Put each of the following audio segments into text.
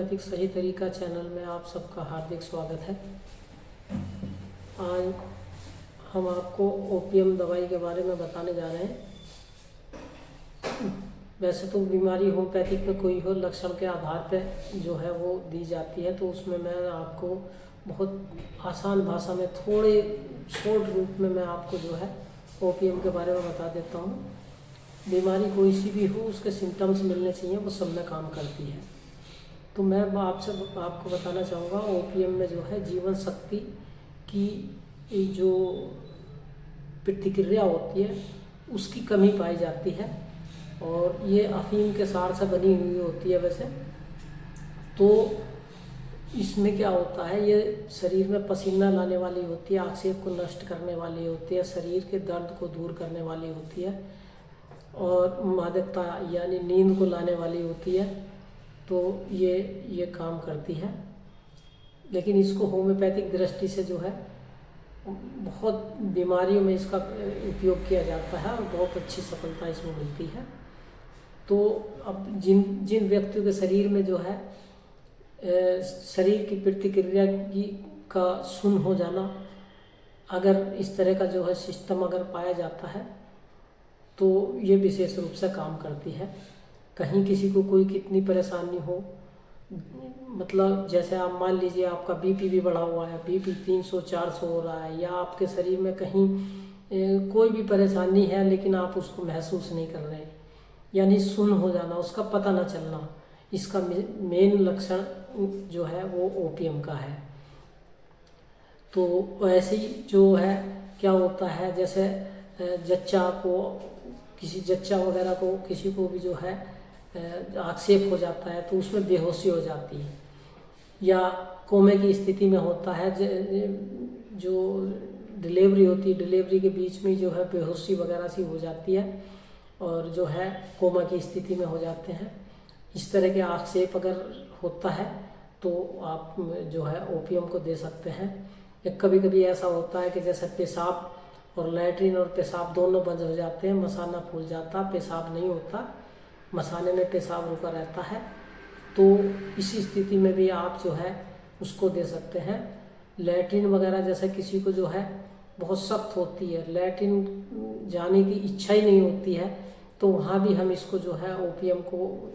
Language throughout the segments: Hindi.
होम्योपैथिक सही तरीका चैनल में आप सबका हार्दिक स्वागत है। आज हम आपको ओपीएम दवाई के बारे में बताने जा रहे हैं। वैसे तो बीमारी होम्योपैथिक में कोई हो लक्षण के आधार पर जो है वो दी जाती है, तो उसमें मैं आपको बहुत आसान भाषा में थोड़े शॉर्ट रूप में मैं आपको जो है ओपीएम के बारे में बता देता हूँ। बीमारी कोई सी भी हो उसके सिम्टम्स मिलने चाहिए, वो सब में काम करती है। तो मैं आपको बताना चाहूँगा ओपीएम में जो है जीवन शक्ति की जो प्रतिक्रिया होती है उसकी कमी पाई जाती है, और ये अफीम के सार से बनी हुई होती है। वैसे तो इसमें क्या होता है, ये शरीर में पसीना लाने वाली होती है, आक्षेप को नष्ट करने वाली होती है, शरीर के दर्द को दूर करने वाली होती है, और मादकता यानी नींद को लाने वाली होती है। तो ये काम करती है। लेकिन इसको होम्योपैथिक दृष्टि से जो है बहुत बीमारियों में इसका उपयोग किया जाता है और बहुत अच्छी सफलता इसमें मिलती है। तो अब जिन व्यक्तियों के शरीर में जो है शरीर की प्रतिक्रिया का शून्य हो जाना, अगर इस तरह का जो है सिस्टम अगर पाया जाता है तो ये विशेष रूप से काम करती है। कहीं किसी को कोई कितनी परेशानी हो, मतलब जैसे आप मान लीजिए आपका बीपी भी बढ़ा हुआ है, बीपी 300-400 हो रहा है, या आपके शरीर में कहीं कोई भी परेशानी है लेकिन आप उसको महसूस नहीं कर रहे, यानी सुन्न हो जाना, उसका पता ना चलना, इसका मेन लक्षण जो है वो ओपीएम का है। तो ऐसे ही जो है क्या होता है, जैसे जच्चा वगैरह को किसी को भी जो है आक्षेप हो जाता है तो उसमें बेहोशी हो जाती है, या कोमे की स्थिति में होता है। जो डिलीवरी होती है, डिलीवरी के बीच में जो है बेहोशी वगैरह सी हो जाती है और जो है कोमा की स्थिति में हो जाते हैं। इस तरह के आक्षेप अगर होता है तो आप जो है ओपीएम को दे सकते हैं। या कभी कभी ऐसा होता है कि जैसे पेशाब और लैट्रिन और पेशाब दोनों बंद हो जाते हैं, मसाना फूल जाता, पेशाब नहीं होता, मसाने में पेशाब रुका रहता है, तो इसी स्थिति में भी आप जो है उसको दे सकते हैं। लैट्रिन वगैरह जैसे किसी को जो है बहुत सख्त होती है, लैट्रिन जाने की इच्छा ही नहीं होती है, तो वहाँ भी हम इसको जो है ओपीएम को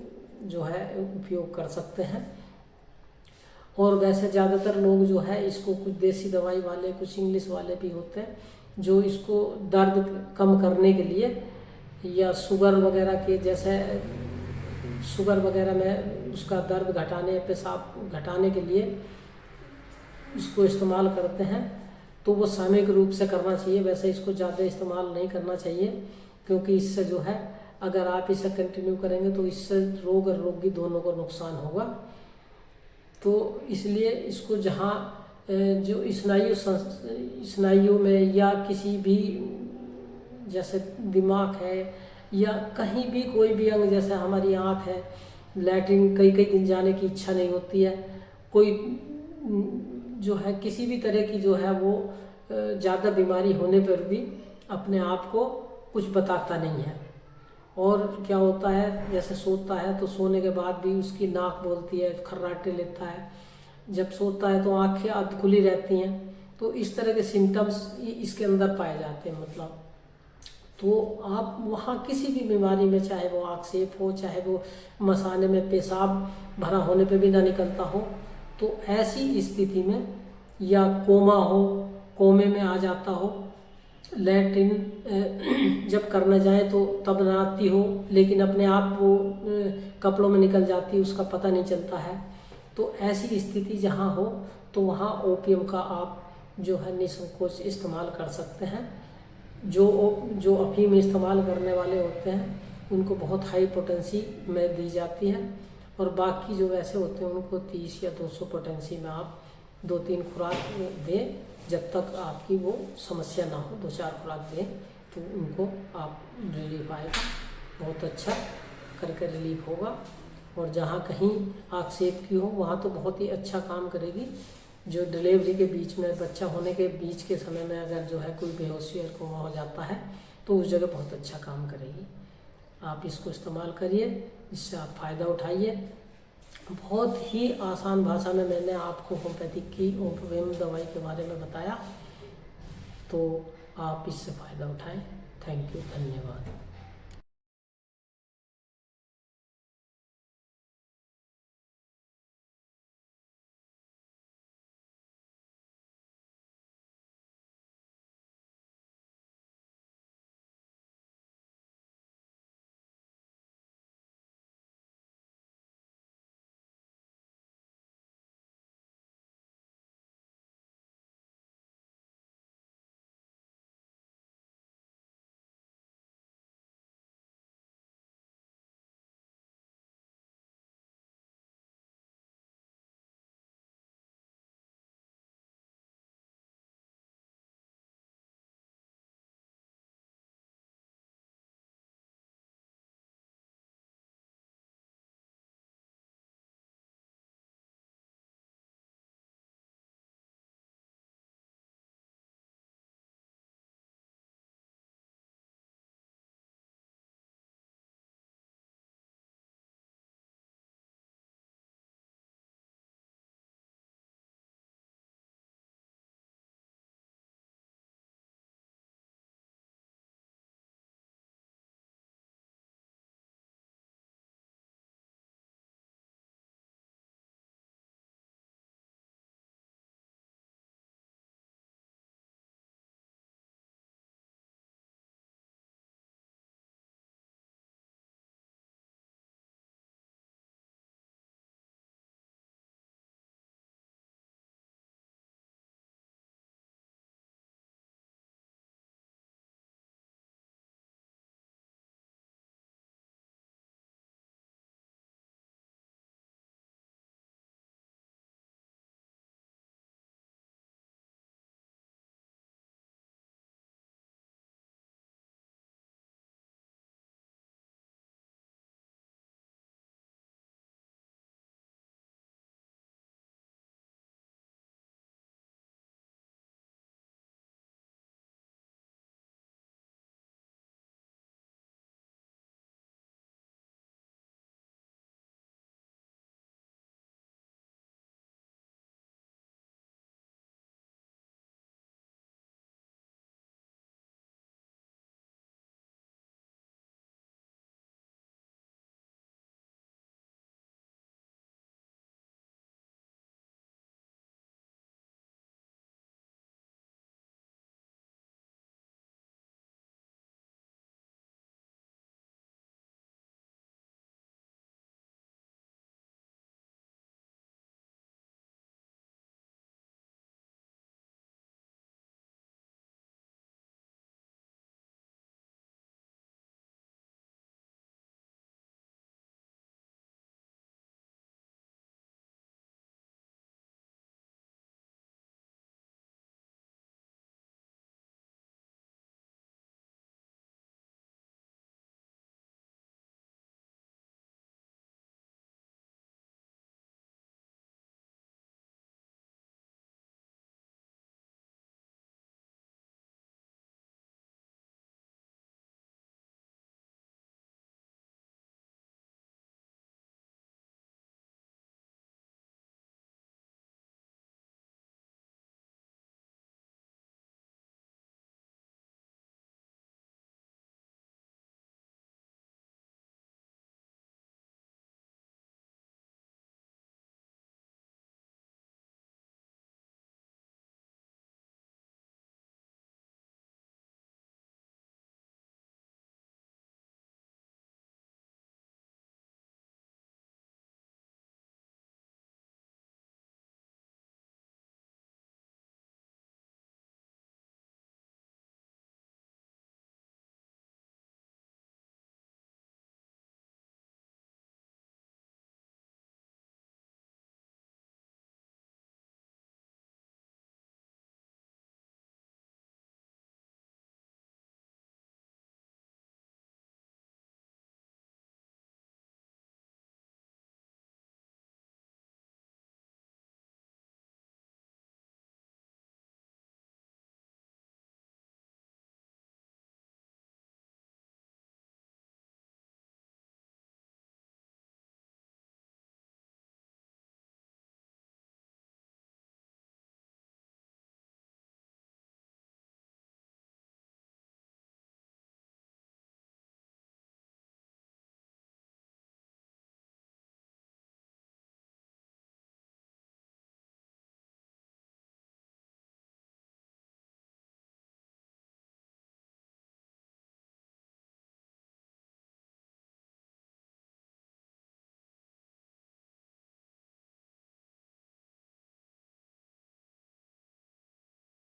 जो है उपयोग कर सकते हैं। और वैसे ज़्यादातर लोग जो है इसको कुछ देसी दवाई वाले, कुछ इंग्लिश वाले भी होते हैं जो इसको दर्द कम करने के लिए, या शुगर वगैरह के जैसे शुगर वगैरह में उसका दर्द घटाने, पेशाब घटाने के लिए इसको इस्तेमाल करते हैं। तो वो सामयिक रूप से करना चाहिए, वैसे इसको ज़्यादा इस्तेमाल नहीं करना चाहिए, क्योंकि इससे जो है अगर आप इसे कंटिन्यू करेंगे तो इससे रोग और रोगी दोनों को नुकसान होगा। तो इसलिए इसको जहाँ जो स्नायु में या किसी भी जैसे दिमाग है या कहीं भी कोई भी अंग, जैसे हमारी आँख है, लैट्रिन कई दिन जाने की इच्छा नहीं होती है, कोई जो है किसी भी तरह की जो है वो ज़्यादा बीमारी होने पर भी अपने आप को कुछ बताता नहीं है। और क्या होता है, जैसे सोता है तो सोने के बाद भी उसकी नाक बोलती है, खर्राटे लेता है, जब सोता है तो आँखें अध खुली रहती हैं। तो इस तरह के सिम्टम्स इसके अंदर पाए जाते हैं। मतलब तो आप वहाँ किसी भी बीमारी में, चाहे वो आक्षेप हो, चाहे वो मसाने में पेशाब भरा होने पे भी ना निकलता हो, तो ऐसी स्थिति में, या कोमा हो, कोमे में आ जाता हो, लैट्रिन जब करने जाए तो तब ना आती हो लेकिन अपने आप वो कपड़ों में निकल जाती है, उसका पता नहीं चलता है, तो ऐसी स्थिति जहाँ हो तो वहाँ ओपीएम का आप जो है निसंकोच इस्तेमाल कर सकते हैं। जो अफीम इस्तेमाल करने वाले होते हैं उनको बहुत हाई पोटेंसी में दी जाती है, और बाकी जो वैसे होते हैं उनको 30 या 200 पोटेंसी में आप 2-3 खुराक दें, जब तक आपकी वो समस्या ना हो। 2-4 खुराक दें तो उनको आप रिलीफ आएगा, बहुत अच्छा करके रिलीफ होगा। और जहाँ कहीं आक्षेप की हो वहाँ तो बहुत ही अच्छा काम करेगी। जो डिलीवरी के बीच में, बच्चा होने के बीच के समय में अगर जो है कोई बेहोशी और कोमा हो जाता है तो उस जगह बहुत अच्छा काम करेगी। आप इसको इस्तेमाल करिए, इससे आप फ़ायदा उठाइए। बहुत ही आसान भाषा में मैंने आपको होम्योपैथिक की होम दवाई के बारे में बताया, तो आप इससे फ़ायदा उठाएं। थैंक यू, धन्यवाद।